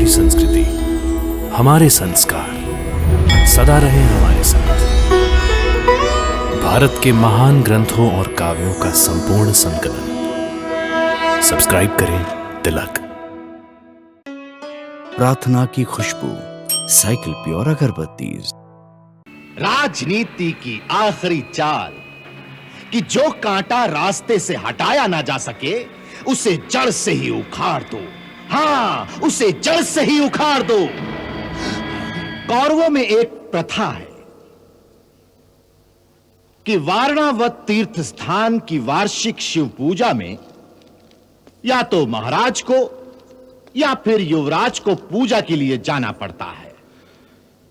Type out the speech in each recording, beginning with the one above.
हमारी संस्कृति, हमारे संस्कार सदा रहे हमारे साथ। भारत के महान ग्रंथों और काव्यों का संपूर्ण संकलन। सब्सक्राइब करें तिलक। प्रार्थना की खुशबू, साइकिल प्योर अगरबत्ती। राजनीति की आखिरी चाल कि जो कांटा रास्ते से हटाया ना जा सके उसे जड़ से ही उखाड़ दो। हां, उसे जड़ से ही उखाड़ दो। कौरवों में एक प्रथा है कि वारणावत तीर्थ स्थान की वार्षिक शिव पूजा में या तो महाराज को या फिर युवराज को पूजा के लिए जाना पड़ता है।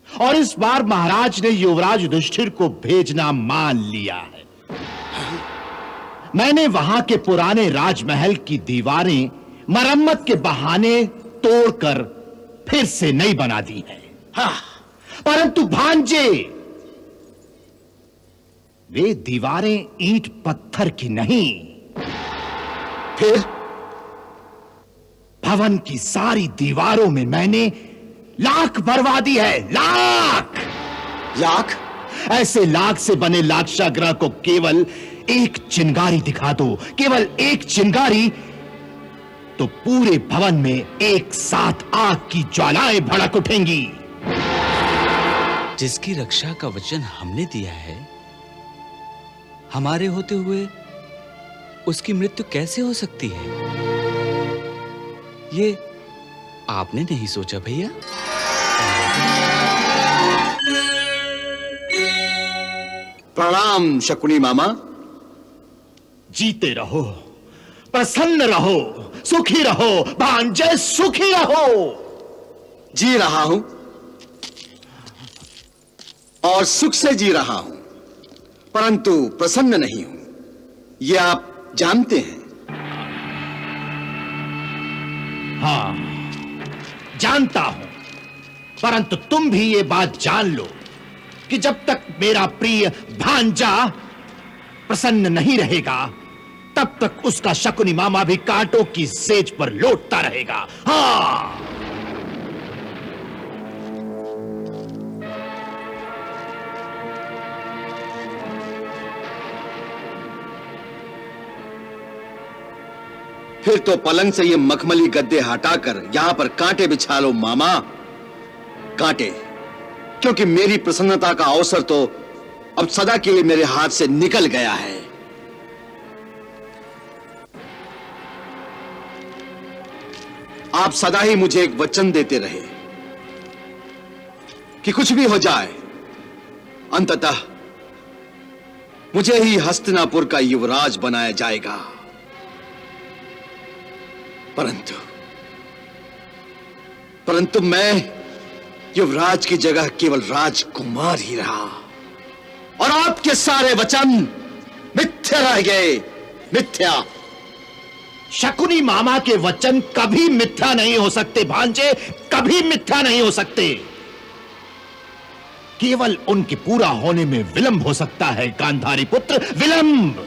और इस बार महाराज ने युवराज युधिष्ठिर को भेजना मान लिया है। मैंने वहां के पुराने राजमहल की दीवारें मरम्मत के बहाने तोड़कर फिर से नई बना दी है। हाँ, परंतु भांजे, वे दीवारें ईंट पत्थर की नहीं। फिर भवन की सारी दीवारों में मैंने लाख बर्बादी है। लाख लाख ऐसे लाख से बने लाक्षागृह को केवल एक चिंगारी दिखा दो, केवल एक चिंगारी, तो पूरे भवन में एक साथ आग की ज्वालाएं भड़क उठेंगी। जिसकी रक्षा का वचन हमने दिया है, हमारे होते हुए उसकी मृत्यु कैसे हो सकती है? ये आपने नहीं सोचा भैया? प्रणाम शकुनी मामा। जीते रहो, प्रसन्न रहो, सुखी रहो भांजे, सुखी रहो। जी रहा हूं और सुख से जी रहा हूं, परंतु प्रसन्न नहीं हूं, यह आप जानते हैं। हां, जानता हूं, परंतु तुम भी ये बात जान लो कि जब तक मेरा प्रिय भांजा प्रसन्न नहीं रहेगा, तब तक उसका शकुनी मामा भी कांटों की सेज पर लौटता रहेगा। हाँ, फिर तो पलंग से ये मखमली गद्दे हटाकर यहां पर कांटे बिछा लो मामा। कांटे, क्योंकि मेरी प्रसन्नता का अवसर तो अब सदा के लिए मेरे हाथ से निकल गया है। आप सदा ही मुझे एक वचन देते रहे कि कुछ भी हो जाए, अंततः मुझे ही हस्तिनापुर का युवराज बनाया जाएगा। परंतु मैं युवराज की जगह केवल राजकुमार ही रहा और आपके सारे वचन मिथ्या रह गए। मिथ्या। शकुनी मामा के वचन कभी मिथ्या नहीं हो सकते भांजे, कभी मिथ्या नहीं हो सकते। केवल उनके पूरा होने में विलंब हो सकता है गांधारी पुत्र, विलंब।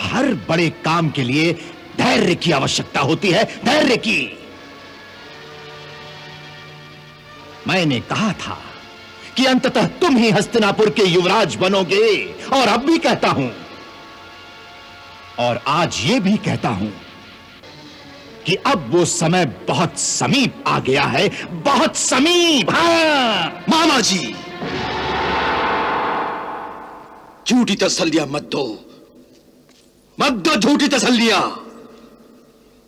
हर बड़े काम के लिए धैर्य की आवश्यकता होती है, धैर्य की। मैंने कहा था कि अंततः तुम ही हस्तिनापुर के युवराज बनोगे, और अब भी कहता हूं, और आज ये भी कहता हूं कि अब वो समय बहुत समीप आ गया है, बहुत समीप। हाँ मामा जी, झूठी तसल्लियां मत दो, मत दो झूठी तसल्लियां।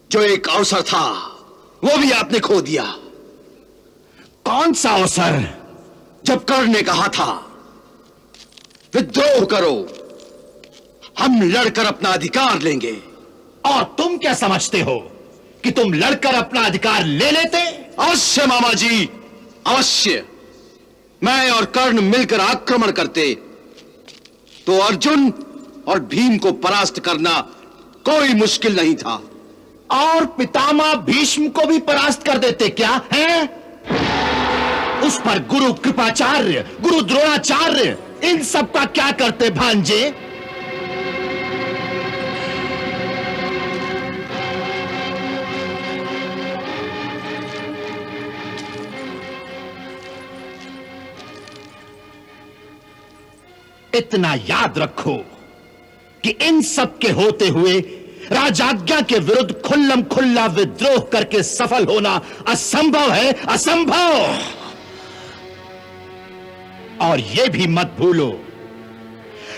जो एक अवसर था वो भी आपने खो दिया। कौन सा अवसर? जब कर्ण ने कहा था विद्रोह करो, हम लड़कर अपना अधिकार लेंगे। और तुम क्या समझते हो कि तुम लड़कर अपना अधिकार ले लेते? अवश्य मामा जी, अवश्य। मैं और कर्ण मिलकर आक्रमण करते तो अर्जुन और भीम को परास्त करना कोई मुश्किल नहीं था। और पितामह भीष्म को भी परास्त कर देते क्या है? उस पर गुरु कृपाचार्य, गुरु द्रोणाचार्य, इन सब का क्या करते भांजे? इतना याद रखो कि इन सब के होते हुए राजाज्ञा के विरुद्ध खुल्लम खुल्ला विद्रोह करके सफल होना असंभव है, असंभव। और यह भी मत भूलो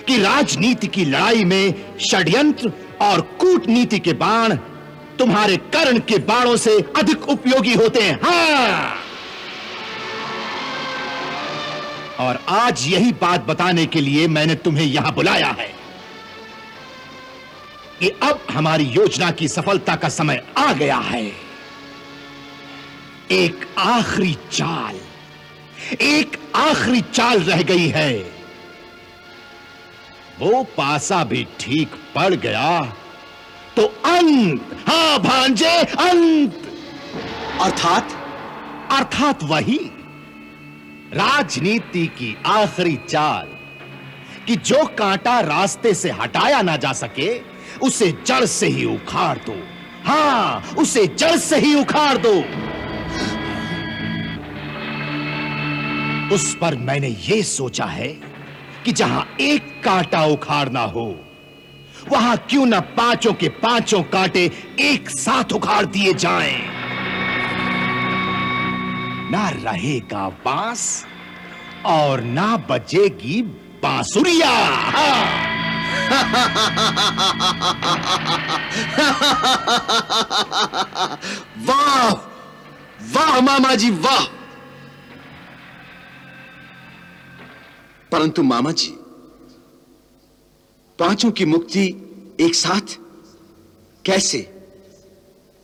कि राजनीति की लड़ाई में षड्यंत्र और कूटनीति के बाण तुम्हारे कर्ण के बाणों से अधिक उपयोगी होते हैं। हां, और आज यही बात बताने के लिए मैंने तुम्हें यहां बुलाया है कि अब हमारी योजना की सफलता का समय आ गया है। एक आखिरी चाल रह गई है। वो पासा भी ठीक पड़ गया तो अंत, हां भांजे, अंत। अर्थात वही राजनीति की आखिरी चाल कि जो कांटा रास्ते से हटाया ना जा सके उसे जड़ से ही उखाड़ दो। हां, उसे जड़ से ही उखाड़ दो। उस पर मैंने यह सोचा है कि जहां एक कांटा उखाड़ना हो वहां क्यों न पांचों के पांचों कांटे एक साथ उखाड़ दिए जाएं। ना रहेगा बांस और ना बजेगी बांसुरिया। वाह वाह मामा जी, वाह। परंतु मामा जी, पांचों की मुक्ति एक साथ कैसे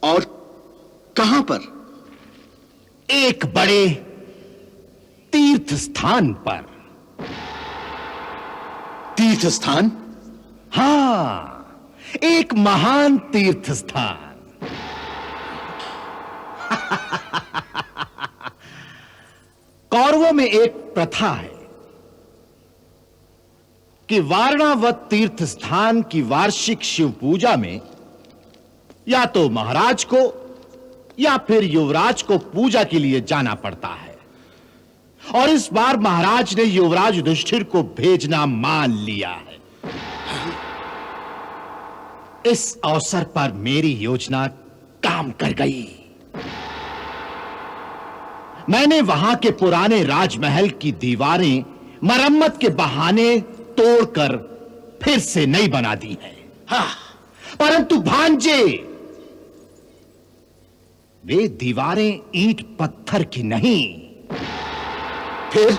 और कहां पर? एक बड़े तीर्थ स्थान पर। तीर्थ स्थान? हां, एक महान तीर्थ स्थान। कौरवों में एक प्रथा है कि वारणावत तीर्थ स्थान की वार्षिक शिव पूजा में या तो महाराज को या फिर युवराज को पूजा के लिए जाना पड़ता है। और इस बार महाराज ने युवराज युधिष्ठिर को भेजना मान लिया है। इस अवसर पर मेरी योजना काम कर गई। मैंने वहां के पुराने राजमहल की दीवारें मरम्मत के बहाने तोड़कर फिर से नई बना दी है। हाँ, परंतु भांजे, वे दीवारें ईंट पत्थर की नहीं। फिर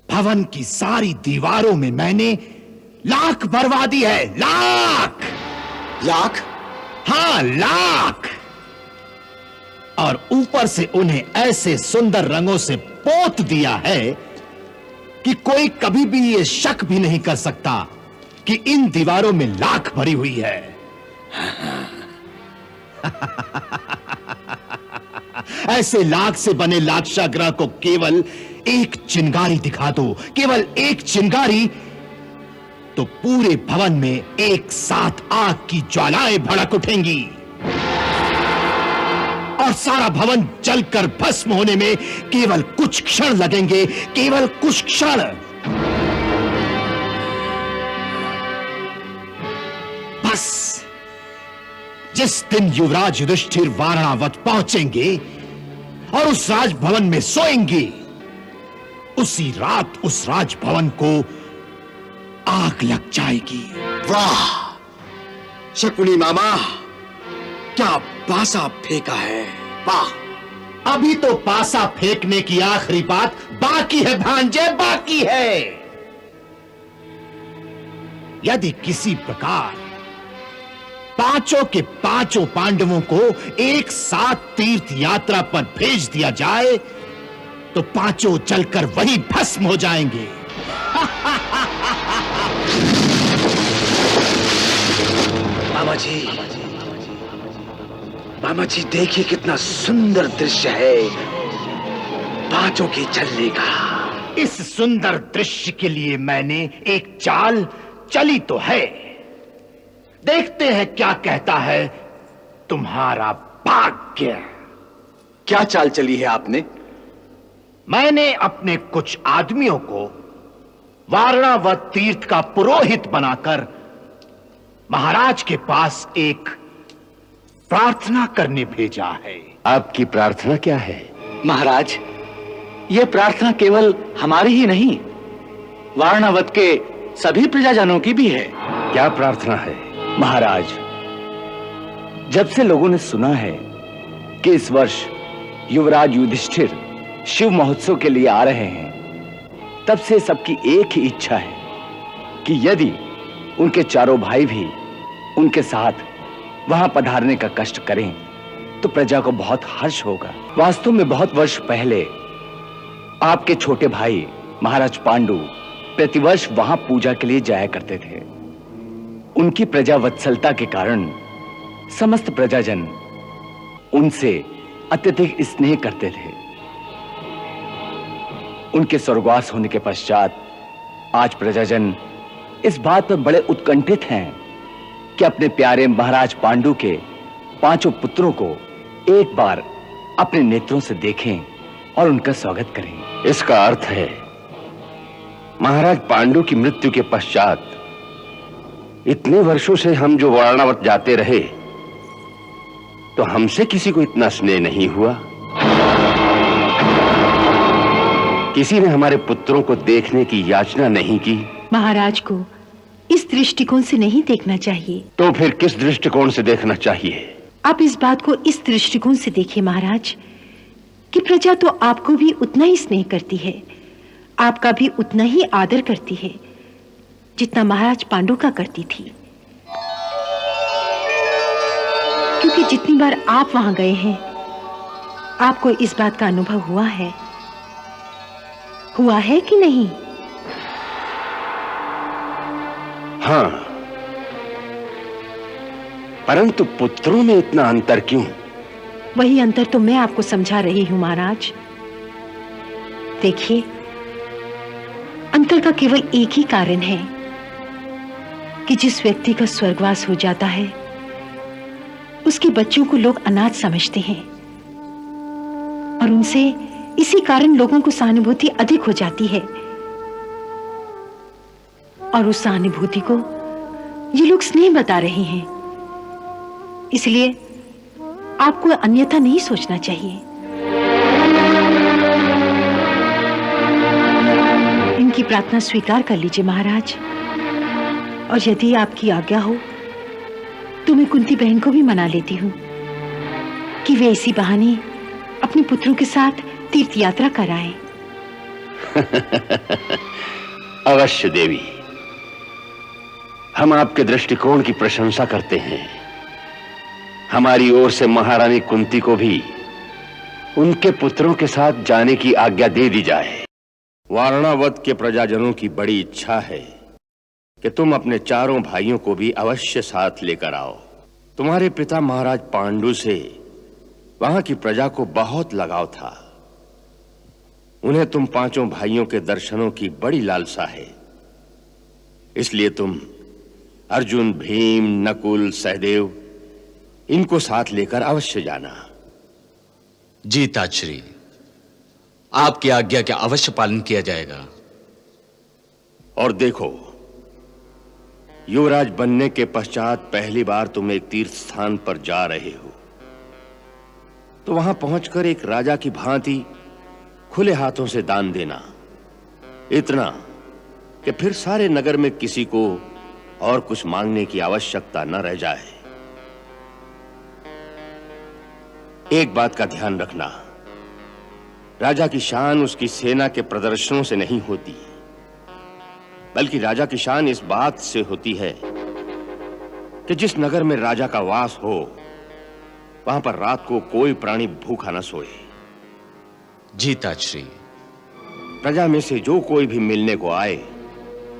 भवन की सारी दीवारों में मैंने लाख भरवा दी है। लाख। लाख? हां, लाख। और ऊपर से उन्हें ऐसे सुंदर रंगों से पोत दिया है कि कोई कभी भी यह शक भी नहीं कर सकता कि इन दीवारों में लाख भरी हुई है। ऐसे लाख से बने लाक्षागृह को केवल एक चिंगारी दिखा दो, केवल एक चिंगारी, तो पूरे भवन में एक साथ आग की ज्वालाएं भड़क उठेंगी और सारा भवन जलकर भस्म होने में केवल कुछ क्षण लगेंगे, केवल कुछ क्षण। बस जिस दिन युवराज युधिष्ठिर वारणावत पहुंचेंगे और उस राजभवन में सोएंगे, उसी रात उस राजभवन को आग लग जाएगी। वाह शकुनी मामा, क्या पासा फेंका है। वाह। अभी तो पासा फेंकने की आखिरी बात बाकी है भांजे, बाकी है। यदि किसी प्रकार पांचों के पांचों पांडवों को एक साथ तीर्थ यात्रा पर भेज दिया जाए तो पांचों चलकर वही भस्म हो जाएंगे। मामा जी देखिए कितना सुंदर दृश्य है पांचों के चलने का। इस सुंदर दृश्य के लिए मैंने एक चाल चली तो है। देखते हैं क्या कहता है तुम्हारा भाग्य। क्या चाल चली है आपने? मैंने अपने कुछ आदमियों को वारणावत तीर्थ का पुरोहित बनाकर महाराज के पास एक प्रार्थना करने भेजा है। आपकी प्रार्थना क्या है? महाराज, यह प्रार्थना केवल हमारी ही नहीं, वारणावत के सभी प्रजाजनों की भी है। क्या प्रार्थना है? महाराज, जब से लोगों ने सुना है कि इस वर्ष युवराज युधिष्ठिर शिव महोत्सव के लिए आ रहे हैं, तब से सबकी एक ही इच्छा है कि यदि उनके चारों भाई भी उनके साथ वहां पधारने का कष्ट करें तो प्रजा को बहुत हर्ष होगा। वास्तव में बहुत वर्ष पहले आपके छोटे भाई महाराज पांडु प्रतिवर्ष वहां पूजा के लिए जाया करते थे। उनकी प्रजा वत्सलता के कारण समस्त प्रजाजन उनसे अत्यधिक स्नेह करते थे। उनके स्वर्गवास होने के पश्चात आज प्रजाजन इस बात पर बड़े उत्कंठित हैं कि अपने प्यारे महाराज पांडु के 5 पुत्रों को एक बार अपने नेत्रों से देखें और उनका स्वागत करें। इसका अर्थ है महाराज पांडु की मृत्यु के पश्चात इतने वर्षों से हम जो वारणावत जाते रहे, तो हमसे किसी को इतना स्नेह नहीं हुआ। किसी ने हमारे पुत्रों को देखने की याचना नहीं की। महाराज को इस दृष्टिकोण से नहीं देखना चाहिए। तो फिर किस दृष्टिकोण से देखना चाहिए? आप इस बात को इस दृष्टिकोण से देखिए महाराज कि प्रजा तो आपको भी उतना ही स्नेह करती है, आपका भी उतना ही आदर करती है जितना महाराज पांडु का करती थी। क्योंकि जितनी बार आप वहां गए हैं, आपको इस बात का अनुभव हुआ है कि नहीं? हाँ, परंतु पुत्रों में इतना अंतर क्यों? वही अंतर तो मैं आपको समझा रही हूं महाराज। देखिए, अंतर का केवल एक ही कारण है कि जिस व्यक्ति का स्वर्गवास हो जाता है, उसके बच्चों को लोग अनाथ समझते हैं और उनसे इसी कारण लोगों को सहानुभूति अधिक हो जाती है, और उस सहानुभूति को ये लोग स्नेह बता रहे हैं। इसलिए आपको अन्यथा नहीं सोचना चाहिए। इनकी प्रार्थना स्वीकार कर लीजिए महाराज, और यदि आपकी आज्ञा हो तो मैं कुंती बहन को भी मना लेती हूँ कि वे इसी बहाने अपने पुत्रों के साथ तीर्थ यात्रा कराएं। अवश्य देवी, हम आपके दृष्टिकोण की प्रशंसा करते हैं। हमारी ओर से महारानी कुंती को भी उनके पुत्रों के साथ जाने की आज्ञा दे दी जाए। वारणावत के प्रजाजनों की बड़ी इच्छा है कि तुम अपने चारों भाइयों को भी अवश्य साथ लेकर आओ। तुम्हारे पिता महाराज पांडु से वहां की प्रजा को बहुत लगाव था। उन्हें तुम 5 भाइयों के दर्शनों की बड़ी लालसा है। इसलिए तुम अर्जुन, भीम, नकुल, सहदेव इनको साथ लेकर अवश्य जाना। जी ताजश्री, आपकी आज्ञा का अवश्य पालन किया जाएगा। और देखो, युवराज बनने के पश्चात पहली बार तुम एक तीर्थ स्थान पर जा रहे हो, तो वहां पहुंचकर एक राजा की भांति खुले हाथों से दान देना, इतना कि फिर सारे नगर में किसी को और कुछ मांगने की आवश्यकता न रह जाए। एक बात का ध्यान रखना, राजा की शान उसकी सेना के प्रदर्शनों से नहीं होती, बल्कि राजा की शान इस बात से होती है कि जिस नगर में राजा का वास हो, वहां पर रात को कोई प्राणी भूखा न सोए। जी ताजश्री। प्रजा में से जो कोई भी मिलने को आए,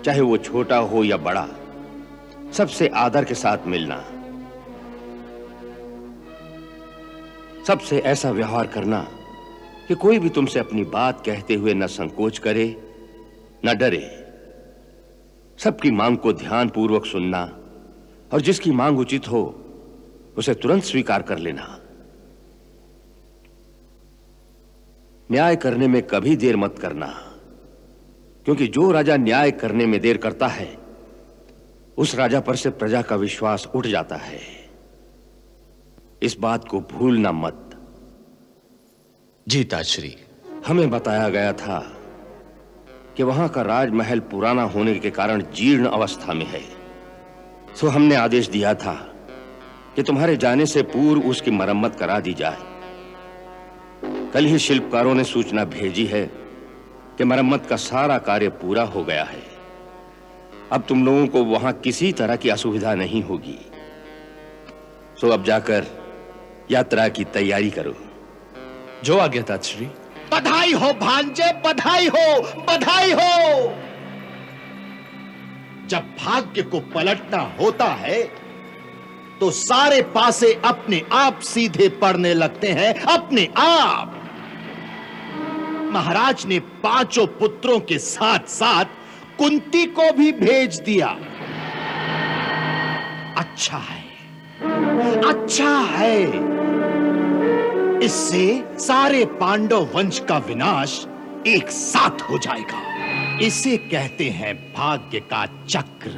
चाहे वो छोटा हो या बड़ा, सबसे आदर के साथ मिलना, सबसे ऐसा व्यवहार करना कि कोई भी तुमसे अपनी बात कहते हुए न संकोच करे न डरे। सबकी मांग को ध्यानपूर्वक सुनना, और जिसकी मांग उचित हो उसे तुरंत स्वीकार कर लेना। न्याय करने में कभी देर मत करना, क्योंकि जो राजा न्याय करने में देर करता है उस राजा पर से प्रजा का विश्वास उठ जाता है। इस बात को भूलना मत। जी ताजश्री। हमें बताया गया था कि वहां का राजमहल पुराना होने के कारण जीर्ण अवस्था में है, सो हमने आदेश दिया था कि तुम्हारे जाने से पूर्व उसकी मरम्मत करा दी जाए। कल ही शिल्पकारों ने सूचना भेजी है कि मरम्मत का सारा कार्य पूरा हो गया है। अब तुम लोगों को वहां किसी तरह की असुविधा नहीं होगी। सो अब जाकर यात्रा की तैयारी करो। जो आज्ञा ताजश्री। बधाई हो भांजे, बधाई हो, बधाई हो। जब भाग्य को पलटना होता है तो सारे पासे अपने आप सीधे पड़ने लगते हैं, अपने आप। महाराज ने 5 पुत्रों के साथ साथ कुंती को भी भेज दिया। अच्छा है, अच्छा है। इससे सारे पांडव वंश का विनाश एक साथ हो जाएगा। इसे कहते हैं भाग्य का चक्र।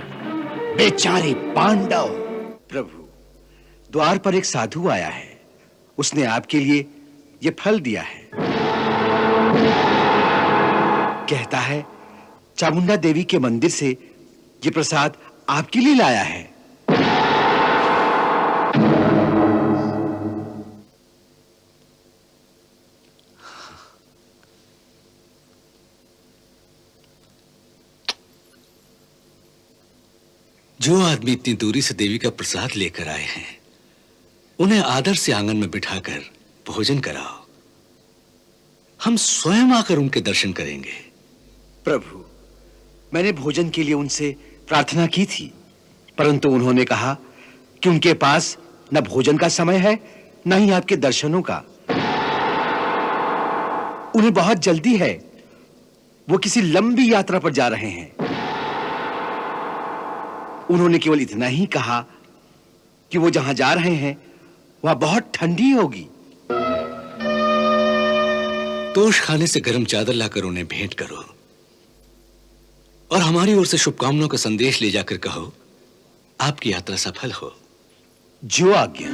बेचारे पांडव। प्रभु, द्वार पर एक साधु आया है। उसने आपके लिए यह फल दिया है। कहता है चामुंडा देवी के मंदिर से यह प्रसाद आपके लिए लाया है। जो आदमी इतनी दूरी से देवी का प्रसाद लेकर आए हैं, उन्हें आदर से आंगन में बिठाकर भोजन कराओ। हम स्वयं आकर उनके दर्शन करेंगे। प्रभु, मैंने भोजन के लिए उनसे प्रार्थना की थी, परंतु उन्होंने कहा कि उनके पास न भोजन का समय है, न ही आपके दर्शनों का। उन्हें बहुत जल्दी है। वो किसी लंबी यात्रा पर जा रहे हैं। उन्होंने केवल इतना ही कहा कि वो जहां जा रहे हैं वहां बहुत ठंडी होगी। तोश खाने से गर्म चादर लाकर उन्हें भेंट करो और हमारी ओर से शुभकामनाओं का संदेश ले जाकर कहो आपकी यात्रा सफल हो। जो आज्ञा।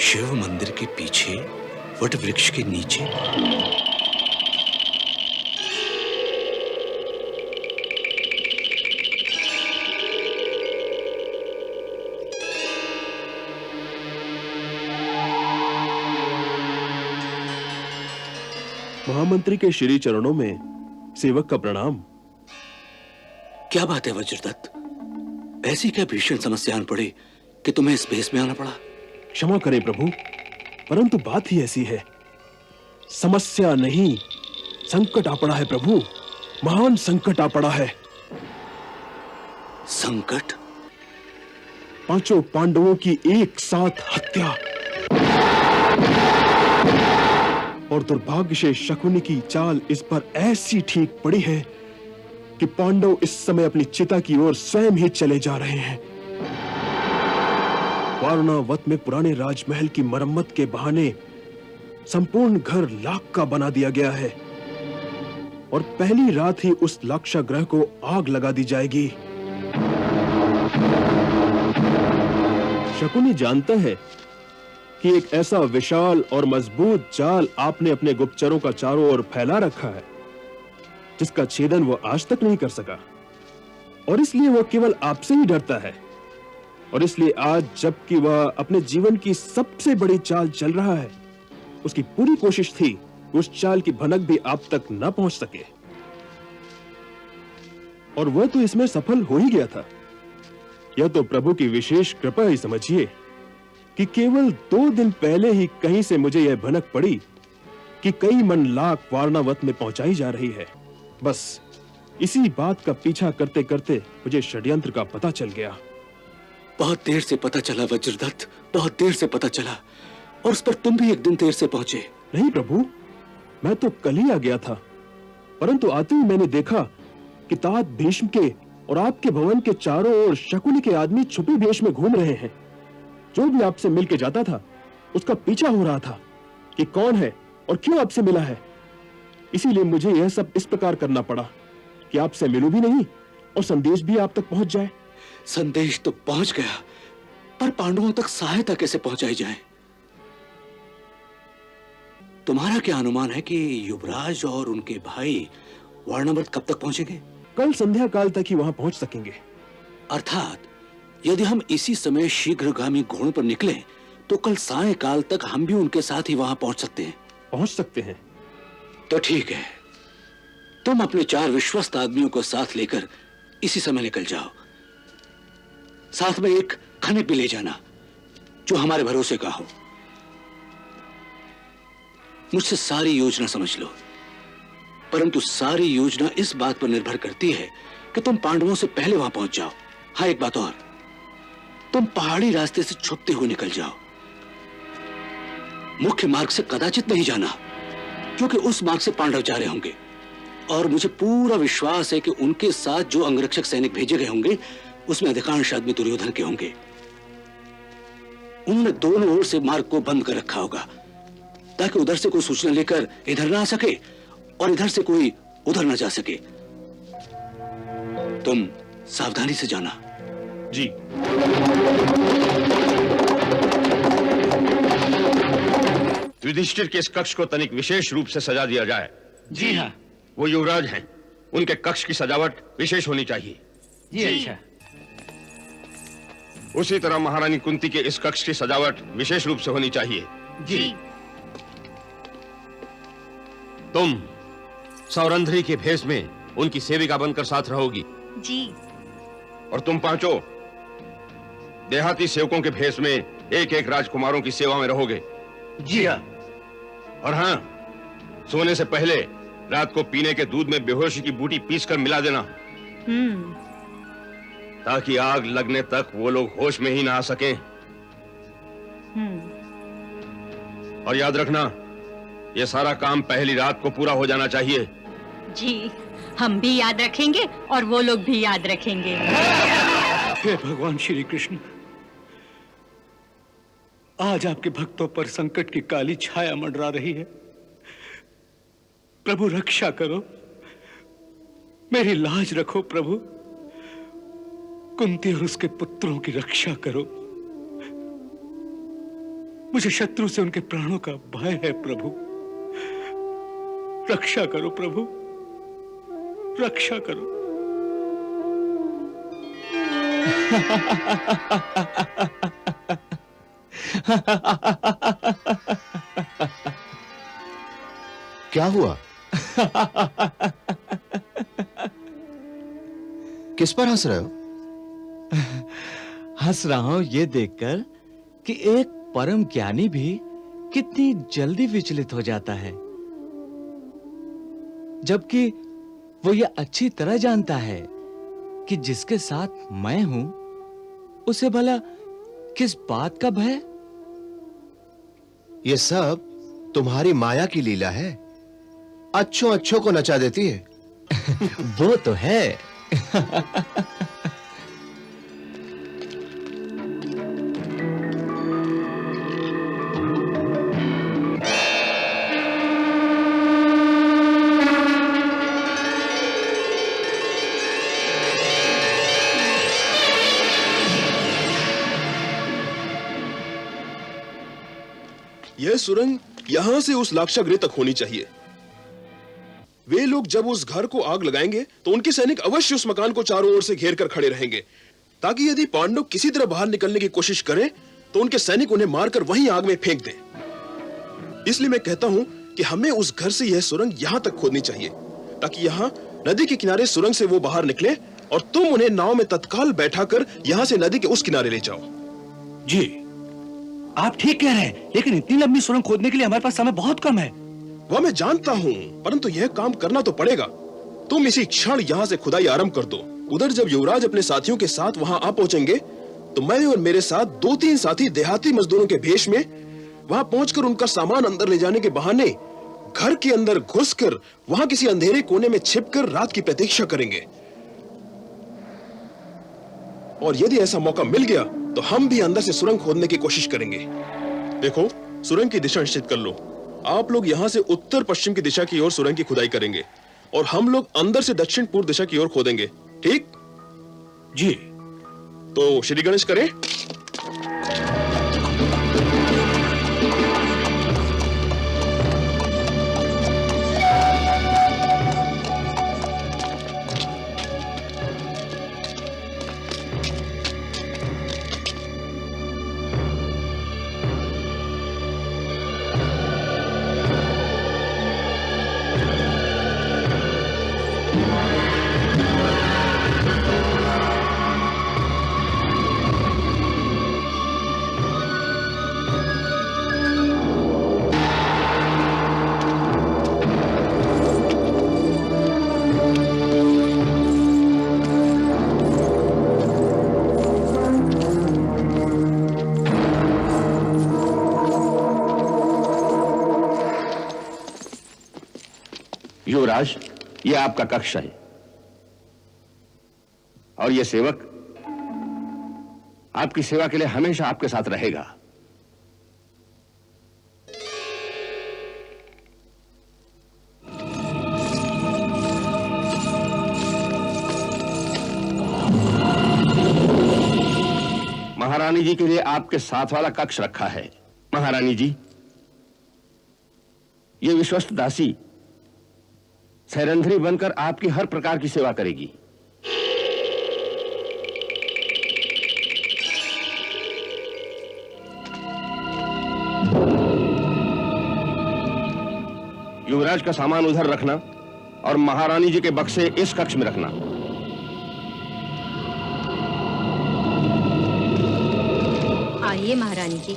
शिव मंदिर के पीछे वट वृक्ष के नीचे महामंत्री के श्री चरणों में सेवक का प्रणाम। क्या बात है वज्रदत्त? ऐसी क्या भीषण समस्या आन पड़ी कि तुम्हें इस भेष में आना पड़ा? क्षमा करें प्रभु, परंतु बात ही ऐसी है। समस्या नहीं, संकट आ पड़ा है प्रभु। महान संकट आ पड़ा है। संकट? 5 पांडवों की एक साथ हत्या और दुर्भाग्य से शकुनी की चाल इस पर ऐसी ठीक पड़ी है कि पांडव इस समय अपनी चिता की ओर स्वयं ही चले जा रहे हैं। वारणावत में पुराने राजमहल की मरम्मत के बहाने संपूर्ण घर लाख का बना दिया गया है और पहली रात ही उस लाक्षागृह को आग लगा दी जाएगी। शकुनी जानता है कि एक ऐसा विशाल और मजबूत जाल आपने अपने गुप्तचरों का चारों ओर फैला रखा है जिसका छेदन वो आज तक नहीं कर सका, और इसलिए वो केवल आपसे ही डरता है। और इसलिए आज जबकि वह अपने जीवन की सबसे बड़ी चाल चल रहा है, उसकी पूरी कोशिश थी उस चाल की भनक भी आप तक न पहुंच सके, और वह तो इसमें सफल हो ही गया था। यह तो प्रभु की विशेष कृपा ही समझिए कि केवल 2 दिन पहले ही कहीं से मुझे यह भनक पड़ी कि कई मन लाख वारणावत में पहुंचाई जा रही है। बस इसी बात का पीछा करते करते मुझे षड्यंत्र का पता चल गया। बहुत देर से पता चला वज्रदत्त, बहुत देर से पता चला, और उस पर तुम भी एक दिन देर से पहुंचे। नहीं प्रभु, मैं तो कल ही आ गया था, परंतु आते ही मैंने देखा कि तात भीष्म के और आपके भवन के चारों ओर शकुनी के आदमी छुपी वेश में घूम रहे हैं। जो भी आपसे मिल के जाता था उसका पीछा हो रहा था कि कौन है और क्यों आपसे मिला है। इसीलिए मुझे यह सब इस प्रकार करना पड़ा कि आपसे मिलूं भी नहीं और संदेश भी आप तक पहुंच जाए। संदेश तो पहुंच गया, पर पांडवों तक सहायता कैसे पहुंचाई जाए? तुम्हारा क्या अनुमान है कि युवराज और उनके भाई वारणावत कब तक पहुंचेंगे? कल संध्या काल तक ही वहां पहुंच सकेंगे। अर्थात यदि हम इसी समय शीघ्रगामी घोड़ों पर निकलें तो कल सायंकाल तक हम भी उनके साथ ही वहां पहुंच सकते हैं। पहुंच सकते हैं तो ठीक है, तुम अपने 4 विश्वस्त आदमियों को साथ लेकर इसी समय निकल जाओ। साथ में एक खनिक भी ले जाना जो हमारे भरोसे का हो। मुझसे सारी योजना समझ लो, परंतु सारी योजना इस बात पर निर्भर करती है कि तुम पांडवों से पहले वहां पहुंच जाओ। हाँ, एक बात और, तुम पहाड़ी रास्ते से छुपते हुए निकल जाओ। मुख्य मार्ग से कदाचित नहीं जाना, क्योंकि उस मार्ग से पांडव जा रहे होंगे, और मुझे पूरा विश्वास है कि उनके साथ जो अंगरक्षक सैनिक भेजे गए होंगे उसमें अधिकांश आदमी दुर्योधन के होंगे। उन्होंने दोनों ओर से मार्ग को बंद कर रखा होगा ताकि उधर से कोई सूचना लेकर इधर ना आ सके और इधर से कोई उधर ना जा सके। तुम सावधानी से जाना। जी। युधिष्ठिर के इस कक्ष को तनिक विशेष रूप से सजा दिया जाए। जी हाँ। वो युवराज हैं, उनके कक्ष की सजावट विशेष होनी चाहिए। जी अच्छा। उसी तरह महारानी कुंती के इस कक्ष की सजावट विशेष रूप से होनी चाहिए। जी। तुम सौरंध्री के भेष में उनकी सेविका बनकर साथ रहोगी। जी। और तुम पांचों देहाती सेवकों के भेष में एक एक राजकुमारों की सेवा में रहोगे। जी हाँ। और हाँ, सोने से पहले रात को पीने के दूध में बेहोशी की बूटी पीसकर मिला देना, ताकि आग लगने तक वो लोग होश में ही ना आ सकें। और याद रखना, ये सारा काम पहली रात को पूरा हो जाना चाहिए। जी, हम भी याद रखेंगे और वो लोग भी याद रखेंगे। हे भगवान श्री कृष्ण, आज आपके भक्तों पर संकट की काली छाया मंडरा रही है। प्रभु रक्षा करो, मेरी लाज रखो प्रभु। कुंती और उसके पुत्रों की रक्षा करो। मुझे शत्रु से उनके प्राणों का भय है प्रभु। रक्षा करो प्रभु, रक्षा करो। क्या हुआ? किस पर हंस रहे हो? हंस रहा हूं ये देखकर कि एक परम ज्ञानी भी कितनी जल्दी विचलित हो जाता है, जबकि वो ये अच्छी तरह जानता है कि जिसके साथ मैं हूं उसे भला किस बात का भय। ये सब तुम्हारी माया की लीला है, अच्छों अच्छों को नचा देती है। वो तो है। यह सुरंग यहां से उस लाक्षागृह तक होनी चाहिए। वे लोग जब उस घर को आग लगाएंगे तो उनके सैनिक अवश्य उस मकान को चारों ओर से घेर कर खड़े रहेंगे, ताकि यदि पांडव किसी तरह बाहर निकलने की कोशिश करें तो उनके सैनिक उन्हें मारकर वहीं आग में फेंक दें। इसलिए मैं कहता हूं कि हमें उस घर से यह सुरंग यहां तक खोदनी चाहिए, ताकि यहां नदी के किनारे सुरंग से वो बाहर निकले और तुम उन्हें नाव में तत्काल बैठाकर यहां से नदी के उस किनारे ले जाओ। जी, आप ठीक कह रहे हैं, लेकिन इतनी लंबी सुरंग खोदने के लिए हमारे पास समय बहुत कम है। वह मैं जानता हूं, परंतु यह काम करना तो पड़ेगा। तुम इसी क्षण यहां से खुदाई आरंभ कर दो। उधर जब युवराज अपने साथियों के साथ वहां आ पहुंचेंगे तो मैं और मेरे साथ 2-3 साथी देहाती मजदूरों के भेष में वहां पहुंचकर उनका सामान अंदर ले जाने के बहाने घर के अंदर घुसकर वहां किसी अंधेरे कोने में छिपकर रात की प्रतीक्षा करेंगे। और यदि ऐसा मौका मिल गया तो हम भी अंदर से सुरंग खोदने की कोशिश करेंगे। देखो, सुरंग की दिशा निश्चित कर लो। आप लोग यहां से उत्तर पश्चिम की दिशा की ओर सुरंग की खुदाई करेंगे और हम लोग अंदर से दक्षिण पूर्व दिशा की ओर खोदेंगे। ठीक? जी। तो श्री गणेश करें। युवराज, ये आपका कक्ष है और ये सेवक आपकी सेवा के लिए हमेशा आपके साथ रहेगा। महारानी जी के लिए आपके साथ वाला कक्ष रखा है। महारानी जी, ये विश्वस्त दासी सैरंध्री बनकर आपकी हर प्रकार की सेवा करेगी। युवराज का सामान उधर रखना और महारानी जी के बक्से इस कक्ष में रखना। आइए महारानी जी।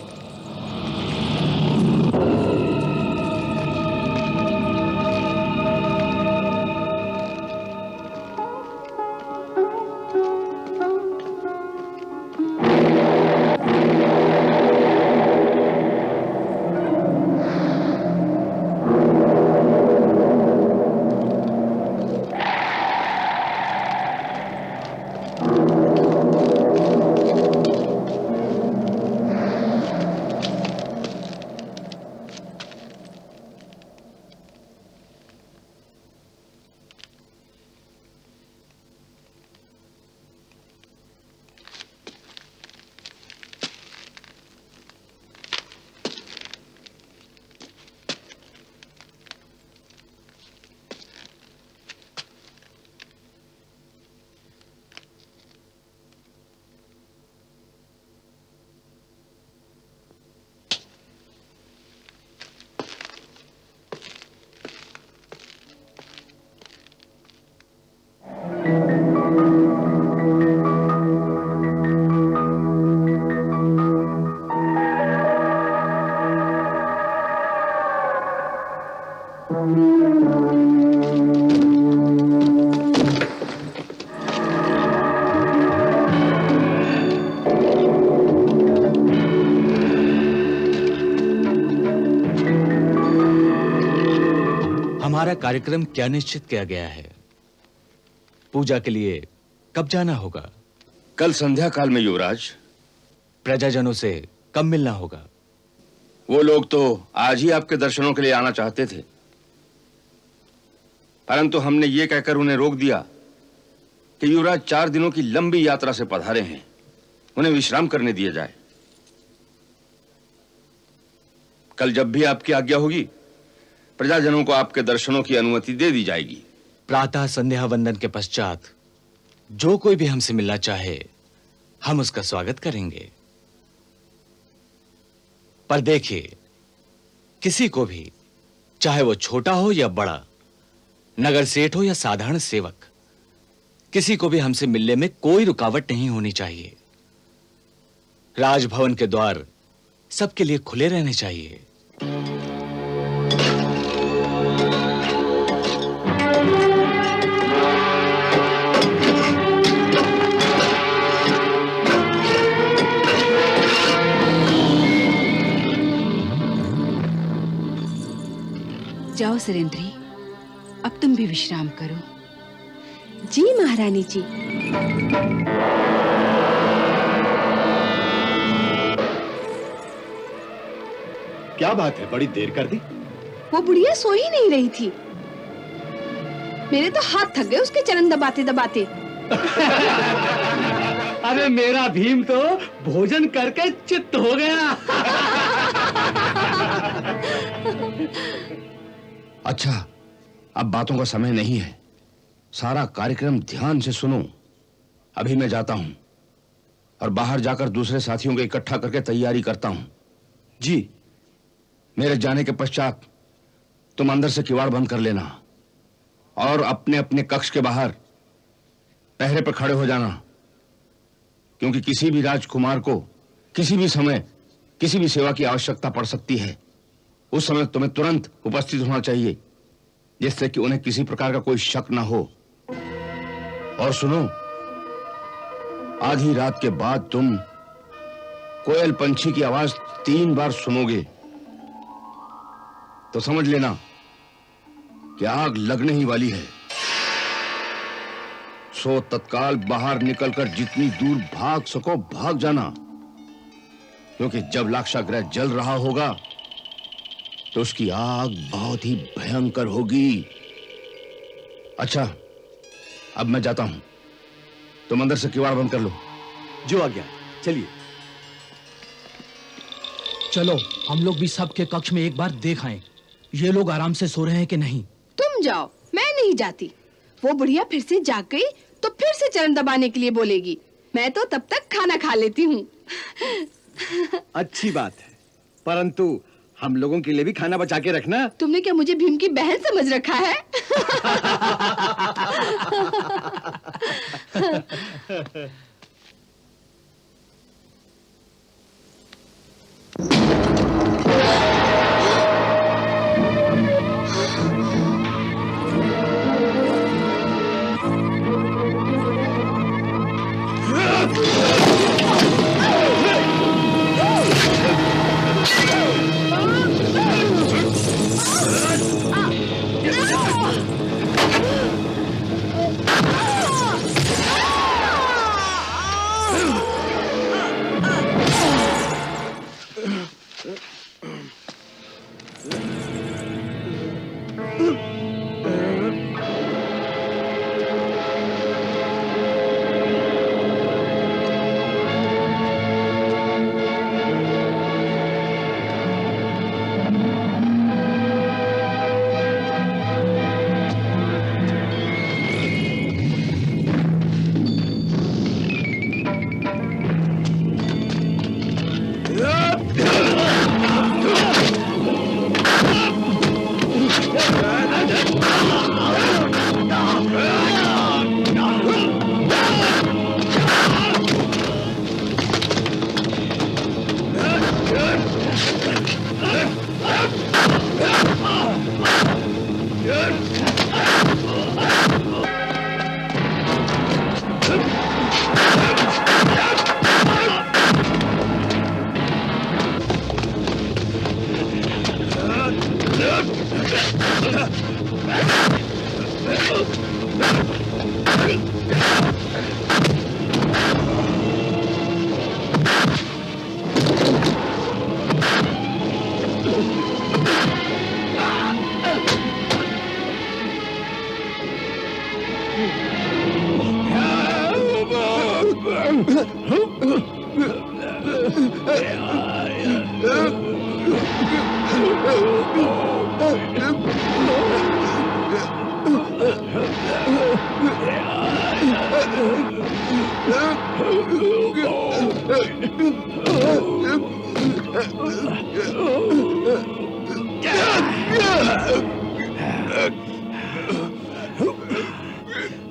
हमारा कार्यक्रम क्या निश्चित किया गया है? पूजा के लिए कब जाना होगा? कल संध्या काल में युवराज। प्रजाजनों से कब मिलना होगा? वो लोग तो आज ही आपके दर्शनों के लिए आना चाहते थे, परंतु हमने ये कहकर उन्हें रोक दिया कि युवराज 4 दिनों की लंबी यात्रा से पधारे हैं, उन्हें विश्राम करने दिया जाए। कल जब भी आपकी आज्ञा होगी, प्रजाजनों को आपके दर्शनों की अनुमति दे दी जाएगी। प्रातः संध्या वंदन के पश्चात जो कोई भी हमसे मिलना चाहे, हम उसका स्वागत करेंगे। पर देखिए, किसी को भी, चाहे वो छोटा हो या बड़ा, नगर सेठ हो या साधारण सेवक, किसी को भी हमसे मिलने में कोई रुकावट नहीं होनी चाहिए। राजभवन के द्वार सबके लिए खुले रहने चाहिए। जाओ सुरेंद्री, अब तुम भी विश्राम करो। जी महारानी जी। क्या बात है, बड़ी देर कर दी? वो बुढ़िया सो ही नहीं रही थी। मेरे तो हाथ थक गए उसके चरण दबाते दबाते। अरे मेरा भीम तो भोजन करके चित्त हो गया। अच्छा, अब बातों का समय नहीं है, सारा कार्यक्रम ध्यान से सुनो। अभी मैं जाता हूं और बाहर जाकर दूसरे साथियों को इकट्ठा करके तैयारी करता हूं। जी। मेरे जाने के पश्चात तुम अंदर से किवाड़ बंद कर लेना और अपने अपने कक्ष के बाहर पहरे पर खड़े हो जाना, क्योंकि किसी भी राजकुमार को किसी भी समय किसी भी सेवा की आवश्यकता पड़ सकती है। उस समय तुम्हें तुरंत उपस्थित होना चाहिए, जिससे कि उन्हें किसी प्रकार का कोई शक ना हो। और सुनो, आधी रात के बाद तुम कोयल पंछी की आवाज 3 बार सुनोगे तो समझ लेना कि आग लगने ही वाली है। सो तत्काल बाहर निकलकर जितनी दूर भाग सको भाग जाना, क्योंकि जब लाक्षागृह जल रहा होगा तो उसकी आग बहुत ही भयंकर होगी। अच्छा, अब मैं जाता हूं, तुम अंदर से किवाड़ बंद कर लो। जो आ गया, चलिए। चलो हम लोग भी सबके कक्ष में एक बार देख आएं, ये लोग आराम से सो रहे हैं कि नहीं। तुम जाओ, मैं नहीं जाती। वो बुढ़िया फिर से जाग गई तो फिर से चरण दबाने के लिए बोलेगी। मैं तो तब तक खाना खा लेती हूँ। अच्छी बात है, परंतु हम लोगों के लिए भी खाना बचा के रखना। तुमने क्या मुझे भीम की बहन समझ रखा है?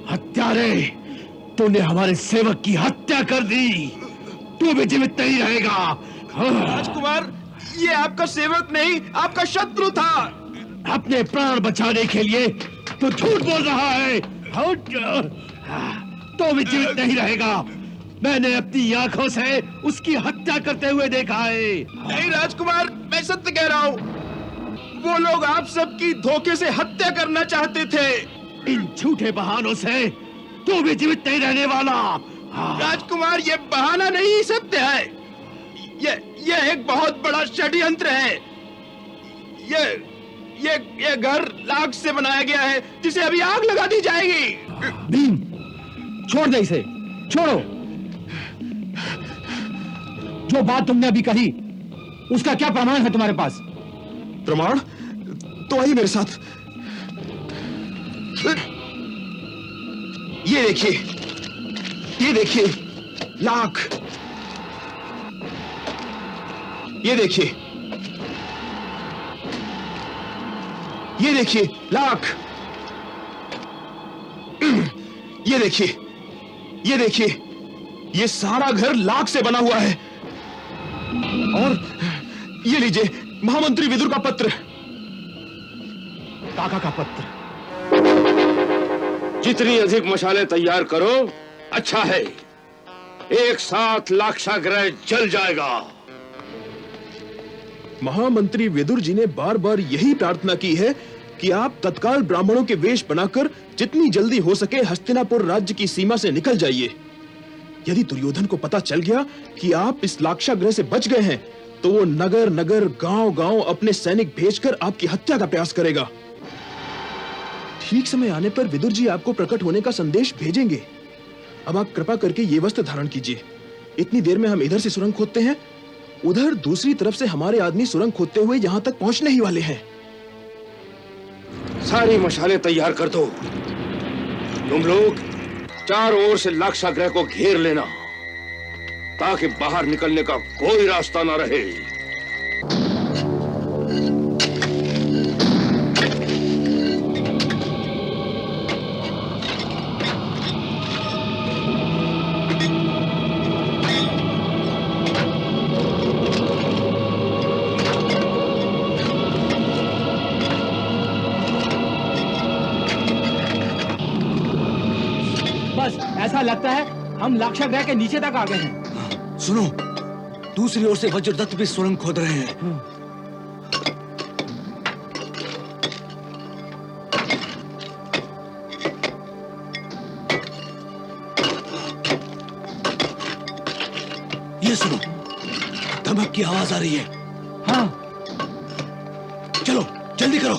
हत्यारे, तूने हमारे सेवक की हत्या कर दी, तू भी जीवित नहीं रहेगा। राजकुमार, ये आपका सेवक नहीं, आपका शत्रु था। अपने प्राण बचाने के लिए तू झूठ बोल रहा है। तो भी जीवित नहीं रहेगा। मैंने अपनी आंखों से उसकी हत्या करते हुए देखा है। नहीं राजकुमार, मैं सत्य कह रहा हूँ। वो लोग आप सबकी धोखे से हत्या करना चाहते थे। इन झूठे बहानों से तू भी जीवित नहीं रहने वाला। राजकुमार, ये बहाना नहीं, सत्य है। ये एक बहुत बड़ा षड्यंत्र है। ये घर लाख से बनाया गया है, जिसे अभी आग लगा दी जाएगी। भीम, छोड़ दे इसे, छोड़ो। जो बात तुमने अभी कही, उसका क्या प्रमाण है तुम्हारे पास? प्रमाण? तो आइए मेरे साथ। ये देखिए लाख। ये देखिए लाख। ये देखिए ये सारा घर लाख से बना हुआ है। और ये लीजिए महामंत्री विदुर का पत्र। काका का पत्र। जितनी अधिक मशालें तैयार करो अच्छा है। एक साथ लाक्षागृह जल जाएगा। महामंत्री विदुर जी ने बार बार यही प्रार्थना की है कि आप तत्काल ब्राह्मणों के वेश बनाकर जितनी जल्दी हो सके हस्तिनापुर राज्य की सीमा से निकल जाइए। यदि दुर्योधन को पता चल गया कि आप इस लाक्षागृह से बच गए हैं, तो वो नगर नगर गांव गांव अपने सैनिक भेजकर आपकी हत्या का प्रयास करेगा। ठीक समय आने पर विदुर जी आपको प्रकट होने का संदेश भेजेंगे। अब आप कृपा करके ये वस्त्र धारण कीजिए। इतनी देर में हम इधर से सुरंग खोदते हैं, उधर दूसरी तरफ से हमारे आदमी सुरंग खोदते हुए यहां तक पहुंचने ही वाले हैं। सारी मशालें तैयार कर दो। तुम लोग चारों ओर से लाक्षागृह को घेर लेना, ताकि बाहर निकलने का कोई रास्ता ना रहे। बस ऐसा लगता है हम लाक्षागृह के नीचे तक आ गए हैं। सुनो, दूसरी ओर से वज्रदत्त भी सुरंग खोद रहे हैं। ये सुनो, धमक की आवाज आ रही है। हाँ, चलो जल्दी करो।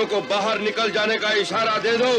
को बाहर निकल जाने का इशारा दे दो।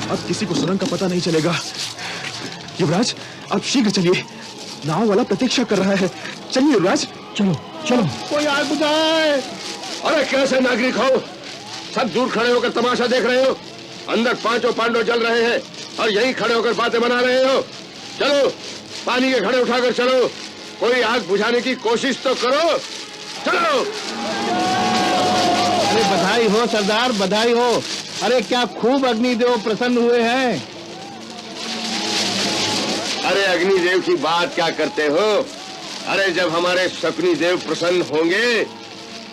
अब किसी को सुरंग का पता नहीं चलेगा। युवराज, आप शीघ्र चलिए, नाव वाला प्रतीक्षा कर रहा है। चलिए युवराज, चलो चलो। कोई आग बुझाए। अरे कैसे नागरिक हो, सब दूर खड़े होकर तमाशा देख रहे हो? अंदर पांचों पांडव जल रहे हैं और यहीं खड़े होकर बातें बना रहे हो। चलो पानी के घड़े उठाकर चलो, कोई आग बुझाने की कोशिश तो करो। चलो। अरे बधाई हो सरदार, बधाई हो। अरे क्या खूब अग्निदेव प्रसन्न हुए हैं। अरे अग्निदेव की बात क्या करते हो? अरे जब हमारे शकुनी देव प्रसन्न होंगे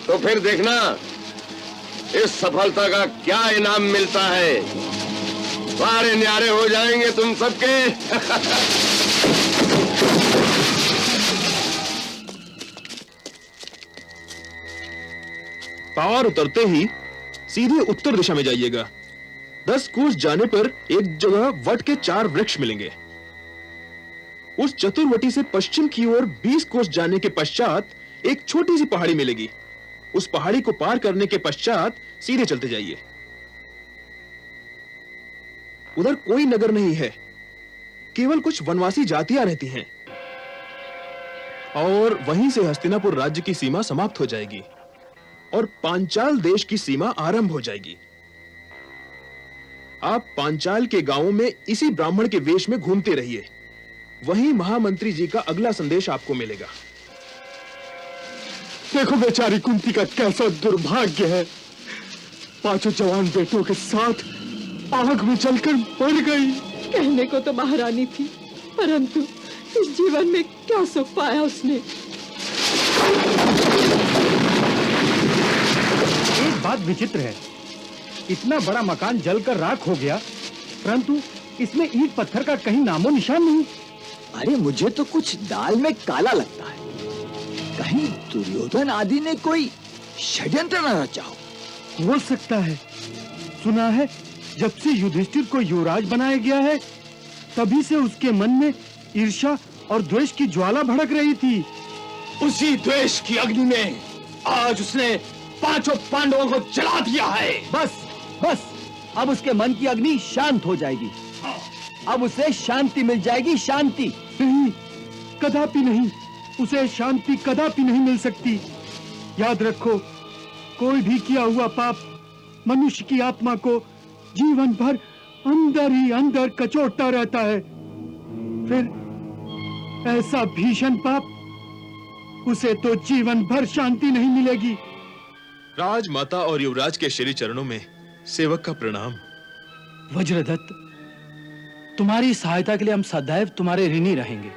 तो फिर देखना इस सफलता का क्या इनाम मिलता है। सारे न्यारे हो जाएंगे तुम सबके। पार उतरते ही सीधे उत्तर दिशा में जाइएगा। 10 कोस जाने पर एक जगह वट के 4 वृक्ष मिलेंगे। उस चतुर्वटी से पश्चिम की ओर 20 कोस जाने के पश्चात एक छोटी सी पहाड़ी मिलेगी। उस पहाड़ी को पार करने के पश्चात सीधे चलते जाइए। उधर कोई नगर नहीं है, केवल कुछ वनवासी जातियां रहती हैं। और वहीं से हस्तिनापुर राज्य की सीमा समाप्त हो जाएगी और पांचाल देश की सीमा आरंभ हो जाएगी। आप पांचाल के गांवों में इसी ब्राह्मण के वेश में घूमते रहिए, वहीं महामंत्री जी का अगला संदेश आपको मिलेगा। देखो बेचारी कुंती का कैसा दुर्भाग्य है, 5 जवान बेटों के साथ आग में जलकर मर गई। कहने को तो महारानी थी, परंतु इस जीवन में क्या सुख पाया उसने। एक बात विचित्र है, इतना बड़ा मकान जलकर राख हो गया, परंतु इसमें ईंट पत्थर का कहीं नामो निशान नहीं। अरे मुझे तो कुछ दाल में काला लगता है। कहीं दुर्योधन आदि ने कोई षड्यंत्र न रचा हो। हो सकता है। सुना है जब से युधिष्ठिर को युवराज बनाया गया है, तभी से उसके मन में ईर्ष्या और द्वेष की ज्वाला भड़क रही थी। उसी द्वेष की अग्नि में आज उसने 5 पांडवों को जला दिया है। बस बस, अब उसके मन की अग्नि शांत हो जाएगी। अब उसे शांति मिल जाएगी, शांति। नहीं, कदापि नहीं, उसे शांति कदापि नहीं मिल सकती। याद रखो, कोई भी किया हुआ पाप मनुष्य की आत्मा को जीवन भर अंदर ही अंदर कचोटता रहता है। फिर ऐसा भीषण पाप, उसे तो जीवन भर शांति नहीं मिलेगी। राजमाता और युवराज के श्री चरणों में सेवक का प्रणाम। वज्रदत्त, तुम्हारी सहायता के लिए हम सदैव तुम्हारे ऋणी रहेंगे।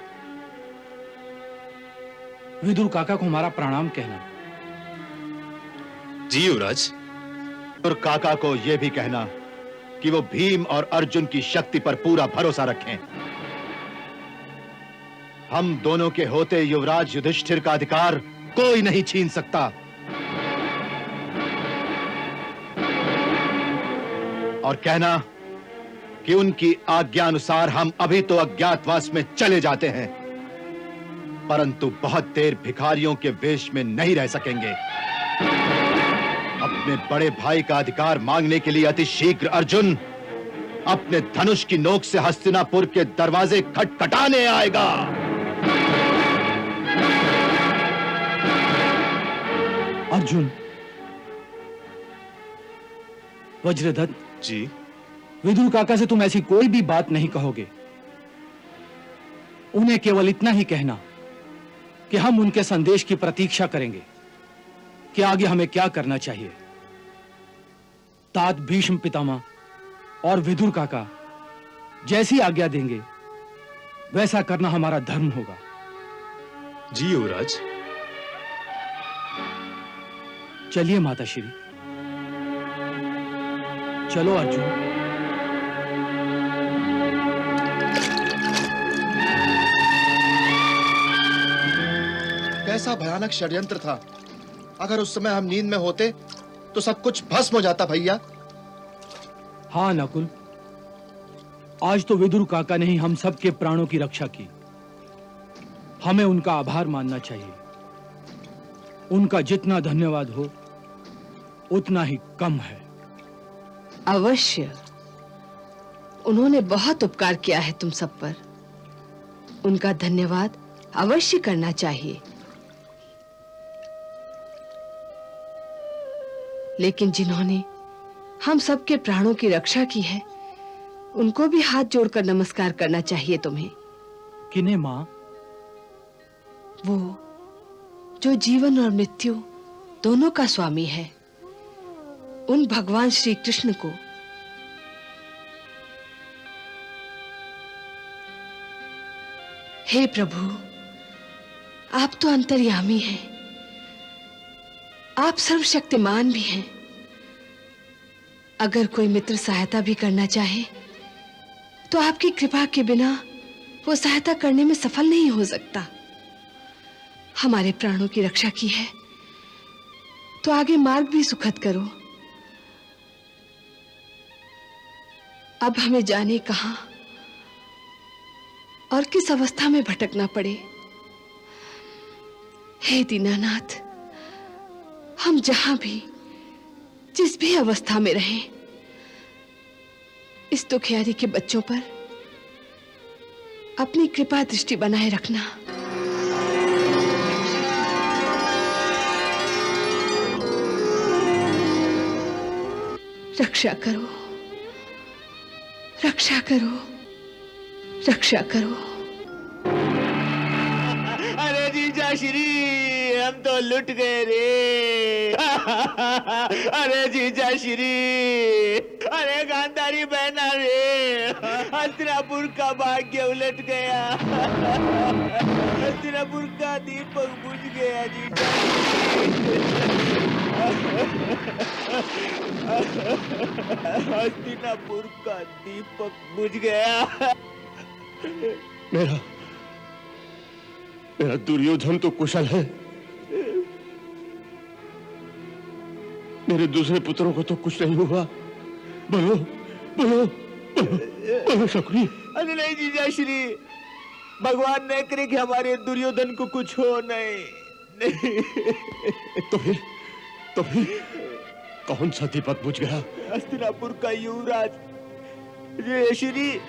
विदुर काका को हमारा प्रणाम कहना। जी युवराज। और काका को यह भी कहना कि वो भीम और अर्जुन की शक्ति पर पूरा भरोसा रखें। हम दोनों के होते युवराज युधिष्ठिर का अधिकार कोई नहीं छीन सकता। और कहना कि उनकी आज्ञा अनुसार हम अभी तो अज्ञातवास में चले जाते हैं, परंतु बहुत देर भिखारियों के वेश में नहीं रह सकेंगे। अपने बड़े भाई का अधिकार मांगने के लिए अति शीघ्र अर्जुन अपने धनुष की नोक से हस्तिनापुर के दरवाजे खटखटाने आएगा। अर्जुन, वज्रदत्त जी, विदुर काका से तुम ऐसी कोई भी बात नहीं कहोगे। उन्हें केवल इतना ही कहना कि हम उनके संदेश की प्रतीक्षा करेंगे कि आगे हमें क्या करना चाहिए। तात भीष्म पितामह और विदुर काका जैसी आज्ञा देंगे वैसा करना हमारा धर्म होगा। जी युवराज। चलिए माताश्री, चलो अर्जुन। कैसा भयानक षड्यंत्र था। अगर उस समय हम नींद में होते तो सब कुछ भस्म हो जाता भैया। हाँ नकुल, आज तो विदुर काका ने ही हम सबके प्राणों की रक्षा की। हमें उनका आभार मानना चाहिए। उनका जितना धन्यवाद हो उतना ही कम है। अवश्य, उन्होंने बहुत उपकार किया है तुम सब पर। उनका धन्यवाद अवश्य करना चाहिए। लेकिन जिन्होंने हम सबके प्राणों की रक्षा की है, उनको भी हाथ जोड़कर नमस्कार करना चाहिए तुम्हें। किन्हें मां? वो जो जीवन और मृत्यु दोनों का स्वामी है, उन भगवान श्री कृष्ण को। हे प्रभु, आप तो अंतर्यामी हैं, आप सर्वशक्तिमान भी हैं। अगर कोई मित्र सहायता भी करना चाहे तो आपकी कृपा के बिना वो सहायता करने में सफल नहीं हो सकता। हमारे प्राणों की रक्षा की है तो आगे मार्ग भी सुखद करो। अब हमें जाने कहां और किस अवस्था में भटकना पड़े। हे दीनानाथ, हम जहां भी जिस भी अवस्था में रहें, इस दुखियारी के बच्चों पर अपनी कृपा दृष्टि बनाए रखना। रक्षा करो, रक्षा करो, रक्षा करो। अरे जीजा श्री, हम तो लुट गए रे। अरे जीजा श्री, अरे गांधारी बहना रे, हस्तिनापुर का भाग्य उलट गया। हस्तिनापुर का दीपक बुझ गया जीजा। हस्तिनापुर का दीपक बुझ गया। मेरा दुर्योधन तो कुशल है, मेरे दूसरे पुत्रों को तो कुछ नहीं हुआ। बोलो बोलो बोलो, बोलो शकुनी। अरे नहीं जीजा श्री, भगवान ने करे कि हमारे दुर्योधन को कुछ हो नहीं। तो फिर कौन सा दीपक बुझ गया? हस्तिनापुर का युवराज जय श्री,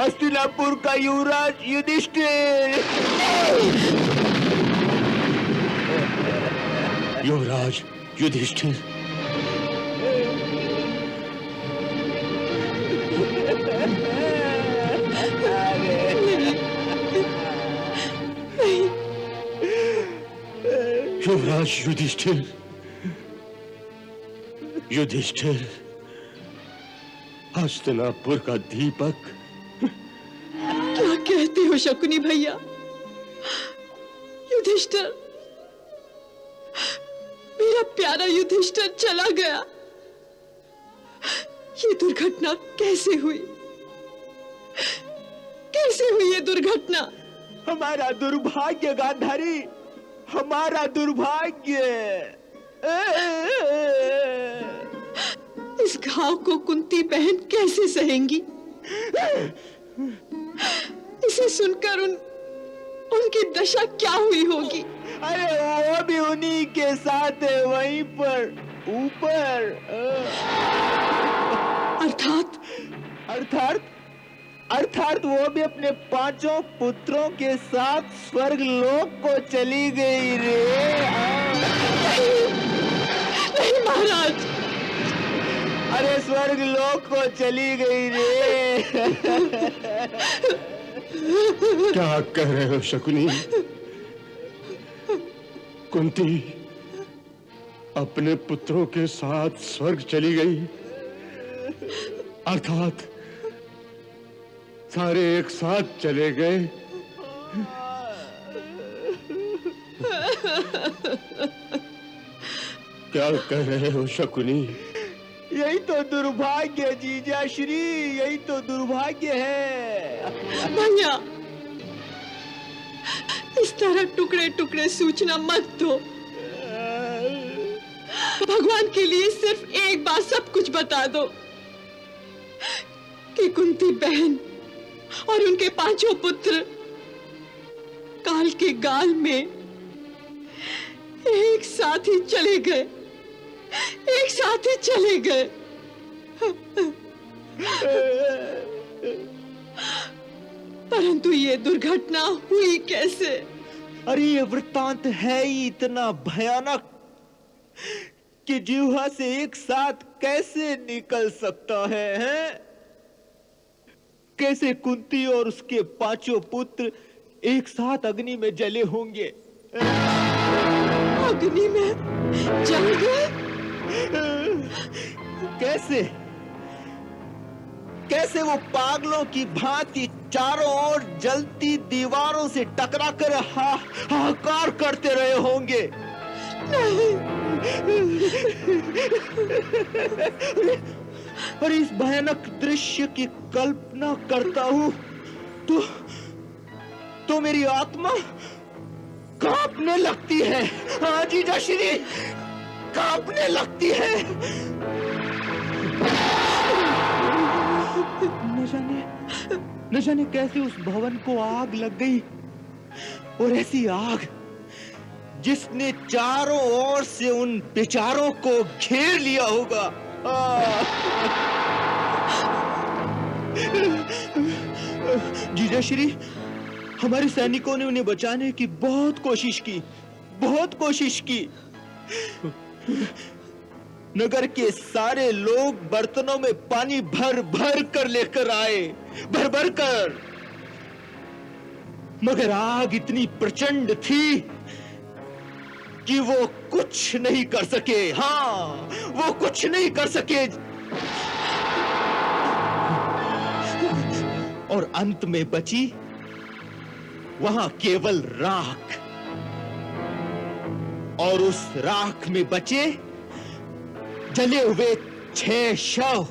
हस्तिनापुर का युवराज युधिष्ठिर। युवराज युधिष्ठिर? युवराज युधिष्ठिर, युधिष्ठिर, हस्तिनापुर का दीपक। क्या कहते हो शकुनी भैया? युधिष्ठिर, मेरा प्यारा युधिष्ठिर चला गया। ये दुर्घटना कैसे हुई? कैसे हुई ये दुर्घटना? हमारा दुर्भाग्य गांधारी, हमारा दुर्भाग्य। इस घाव को कुंती बहन कैसे सहेंगी? इसे सुनकर उनकी दशा क्या हुई होगी? अरे वो भी उन्हीं के साथ है, वहीं पर ऊपर। अर्थात वो भी अपने 5 पुत्रों के साथ स्वर्ग लोक को चली गई रे। नहीं महाराज, अरे स्वर्ग लोक को चली गई रे। क्या कह रहे हो शकुनी? कुंती अपने पुत्रों के साथ स्वर्ग चली गई, अर्थात सारे एक साथ चले गए। क्या कह रहे हो शकुनी? यही तो दुर्भाग्य जीजा श्री, यही तो दुर्भाग्य है। भैया, इस तरह टुकड़े टुकड़े सूचना मत दो। भगवान के लिए सिर्फ एक बार सब कुछ बता दो कि कुंती बहन और उनके 5 पुत्र काल के गाल में एक साथ ही चले गए, एक साथ ही चले गए। परंतु ये दुर्घटना हुई कैसे? अरे ये वृत्तांत है ही इतना भयानक कि जिह्वा से एक साथ कैसे निकल सकता है? कैसे कुंती और उसके 5 पुत्र एक साथ अग्नि में जले होंगे? अग्नि में जल गए? कैसे कैसे वो पागलों की भांति चारों ओर जलती दीवारों से टकराकर हाहाकार करते रहे होंगे? और इस भयानक दृश्य की कल्पना करता हूं तो मेरी आत्मा कांपने लगती है। हाँ जीजा श्री, कांपने लगती है। न जाने कैसे उस भवन को आग लग गई, और ऐसी आग जिसने चारों ओर से उन बेचारों को घेर लिया होगा। जीजा श्री, हमारे सैनिकों ने उन्हें बचाने की बहुत कोशिश की, बहुत कोशिश की। नगर के सारे लोग बर्तनों में पानी भर भर कर लेकर आए, भर भर कर, मगर आग इतनी प्रचंड थी कि वो कुछ नहीं कर सके। हाँ, वो कुछ नहीं कर सके। और अंत में बची वहां केवल राख, और उस राख में बचे जले हुए 6 शव।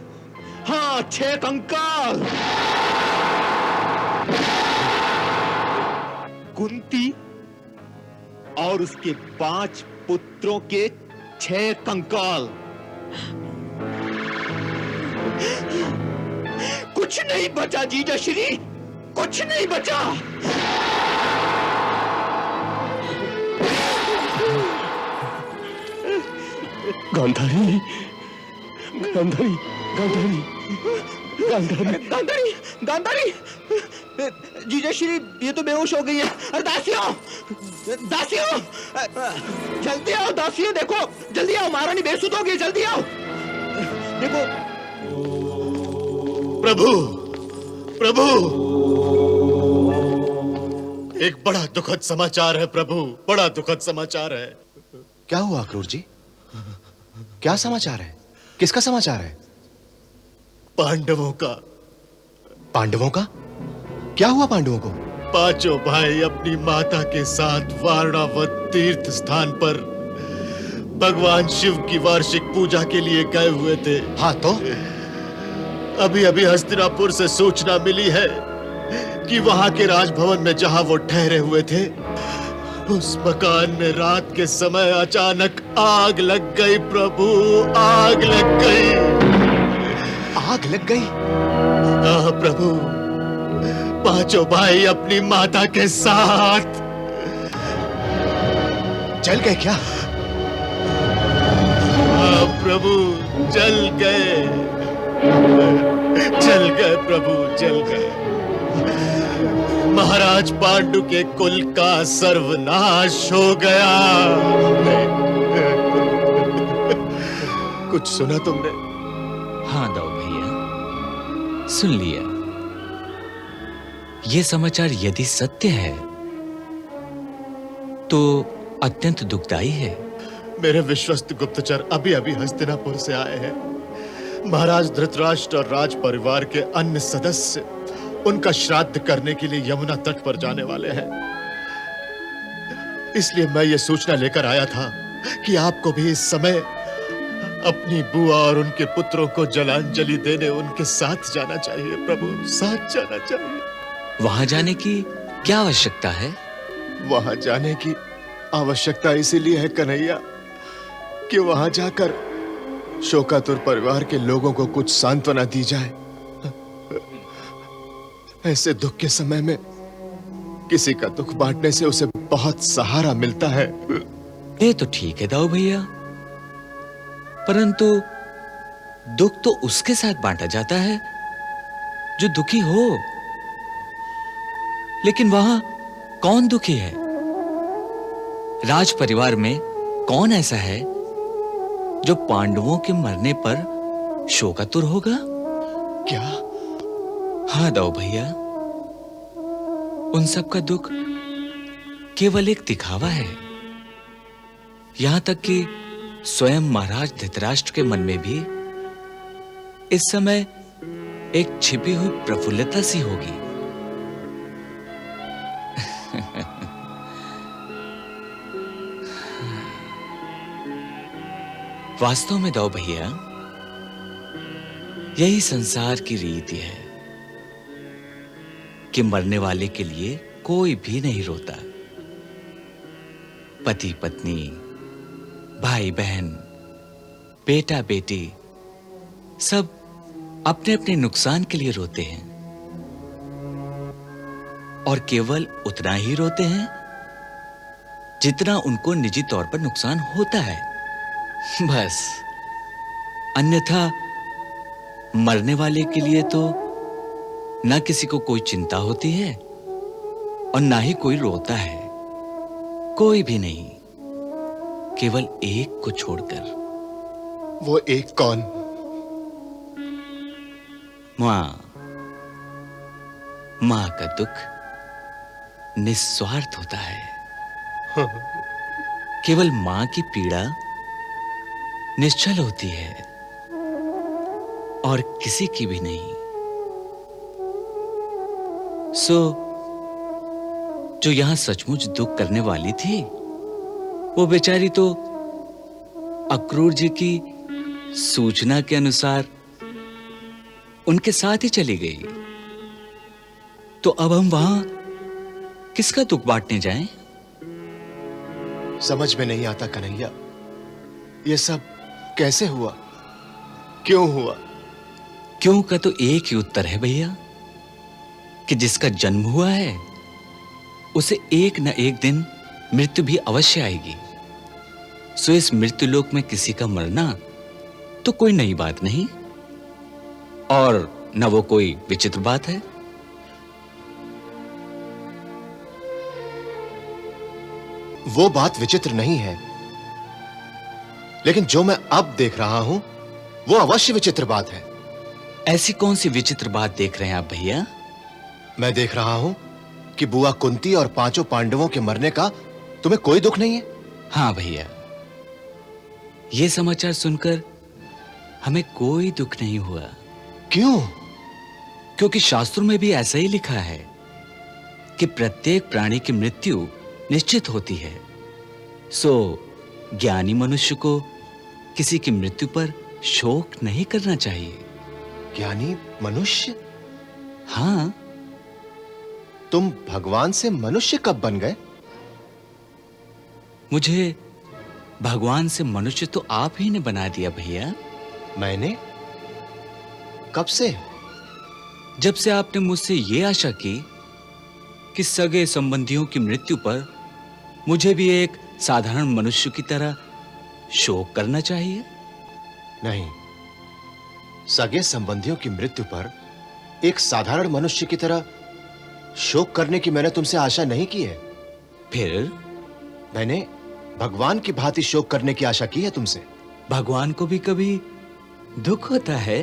हाँ, 6 कंकाल। कुंती और उसके 5 पुत्रों के 6 कंकाल। कुछ नहीं बचा जीजा श्री, कुछ नहीं बचा। गांधारी, गांधारी, गांधारी, गांधारी, गांधारी, गांधारी। जीजा श्री, ये तो बेहोश हो गई है। अरे दासियों, दासियों, जल्दी आओ दासियों, देखो जल्दी आओ, महारानी बेसुध हो गई, जल्दी आओ देखो। प्रभु, प्रभु, एक बड़ा दुखद समाचार है प्रभु, बड़ा दुखद समाचार है। क्या हुआ क्रूर जी? क्या समाचार है? किसका समाचार है? पांडवों का। पांडवों का? क्या हुआ पांडवों को? 5 भाई अपनी माता के साथ वारणावत तीर्थ स्थान पर भगवान शिव की वार्षिक पूजा के लिए गए हुए थे। हाँ तो? अभी अभी हस्तिनापुर से सूचना मिली है कि वहां के राजभवन में जहां वो ठहरे हुए थे, उस मकान में रात के समय अचानक आग लग गई प्रभु, आग लग गई। आग लग गई? हाँ प्रभु, 5 भाई अपनी माता के साथ। जल गए क्या? हाँ प्रभु, जल गए, जल गए प्रभु, जल गए। महाराज पांडु के कुल का सर्वनाश हो गया। कुछ सुना तुमने? हाँ दाऊ भैया, सुन लिया। ये समाचार यदि सत्य है तो अत्यंत दुखदाई है। मेरे विश्वस्त गुप्तचर अभी अभी हस्तिनापुर से आए हैं। महाराज धृतराष्ट्र और राज परिवार के अन्य सदस्य उनका श्राद्ध करने के लिए यमुना तट पर जाने वाले हैं। इसलिए मैं ये सूचना लेकर आया था कि आपको भी इस समय अपनी बुआ और उनके पुत्रों को जलांजलि देने उनके साथ जाना चाहिए प्रभु, साथ जाना चाहिए। वहां जाने की क्या आवश्यकता है? वहां जाने की आवश्यकता इसीलिए है कन्हैया कि वहां जाकर शोकातुर परिवार के लोगों को कुछ सांत्वना दी जाए। ऐसे दुख के समय में किसी का दुख बांटने से उसे बहुत सहारा मिलता है। ये तो ठीक है दाऊ भैया, परंतु दुख तो उसके साथ बांटा जाता है जो दुखी हो। लेकिन वहां कौन दुखी है? राज परिवार में कौन ऐसा है जो पांडवों के मरने पर शोकातुर होगा? क्या? हाँ दाऊ भैया, उन सब का दुख केवल एक दिखावा है। यहां तक कि स्वयं महाराज धृतराष्ट्र के मन में भी इस समय एक छिपी हुई प्रफुल्लता सी होगी। वास्तव में दाऊ भैया, यही संसार की रीति है कि मरने वाले के लिए कोई भी नहीं रोता। पति पत्नी, भाई बहन, बेटा बेटी सब अपने अपने नुकसान के लिए रोते हैं, और केवल उतना ही रोते हैं जितना उनको निजी तौर पर नुकसान होता है, बस। अन्यथा मरने वाले के लिए तो ना किसी को कोई चिंता होती है और ना ही कोई रोता है, कोई भी नहीं, केवल एक को छोड़कर। वो एक कौन? मां का दुख निस्वार्थ होता है। केवल मां की पीड़ा निश्चल होती है और किसी की भी नहीं। सो जो यहां सचमुच दुख करने वाली थी, वो बेचारी तो अक्रूर जी की सूचना के अनुसार उनके साथ ही चली गई। तो अब हम वहां किसका दुख बांटने जाएं? समझ में नहीं आता कन्हैया, ये सब कैसे हुआ, क्यों हुआ? क्यों का तो एक ही उत्तर है भैया, कि जिसका जन्म हुआ है उसे एक न एक दिन मृत्यु भी अवश्य आएगी। सो इस मृत्यु लोक में किसी का मरना तो कोई नई बात नहीं, और न वो कोई विचित्र बात है। वो बात विचित्र नहीं है, लेकिन जो मैं अब देख रहा हूं वो अवश्य विचित्र बात है। ऐसी कौन सी विचित्र बात देख रहे हैं आप भैया? मैं देख रहा हूं कि बुआ कुंती और पांचों पांडवों के मरने का तुम्हें कोई दुख नहीं है। हाँ भैया, ये समाचार सुनकर हमें कोई दुख नहीं हुआ। क्यों? क्योंकि शास्त्रों में भी ऐसा ही लिखा है कि प्रत्येक प्राणी की मृत्यु निश्चित होती है। सो ज्ञानी मनुष्य को किसी की मृत्यु पर शोक नहीं करना चाहिए। ज्ञानी मनुष्य? हाँ। तुम भगवान से मनुष्य कब बन गए? मुझे भगवान से मनुष्य तो आप ही ने बना दिया भैया। मैंने? कब से? जब से आपने मुझसे ये आशा की कि सगे संबंधियों की मृत्यु पर मुझे भी एक साधारण मनुष्य की तरह शोक करना चाहिए। नहीं, सगे संबंधियों की मृत्यु पर एक साधारण मनुष्य की तरह शोक करने की मैंने तुमसे आशा नहीं की है। फिर? मैंने भगवान की भांति शोक करने की आशा की है तुमसे। भगवान को भी कभी दुख होता है?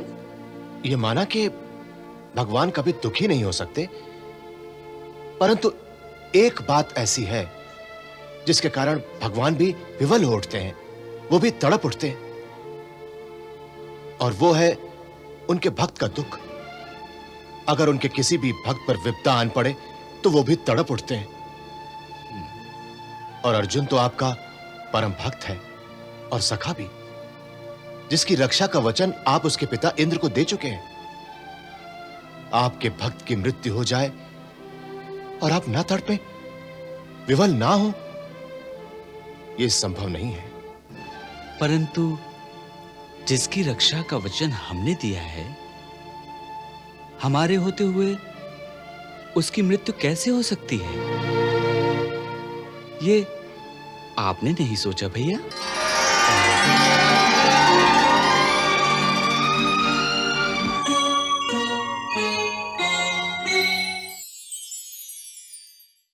यह माना कि भगवान कभी दुखी नहीं हो सकते, परंतु एक बात ऐसी है जिसके कारण भगवान भी विवल हो उठते हैं, वो भी तड़प उठते हैं, और वो है उनके भक्त का दुख। अगर उनके किसी भी भक्त पर विपदा आन पड़े तो वो भी तड़प उठते हैं। और अर्जुन तो आपका परम भक्त है और सखा भी, जिसकी रक्षा का वचन आप उसके पिता इंद्र को दे चुके हैं। आपके भक्त की मृत्यु हो जाए और आप ना तड़पें, विवल ना हो, यह संभव नहीं है। परंतु जिसकी रक्षा का वचन हमने दिया है, हमारे होते हुए उसकी मृत्यु कैसे हो सकती है? ये आपने नहीं सोचा भैया?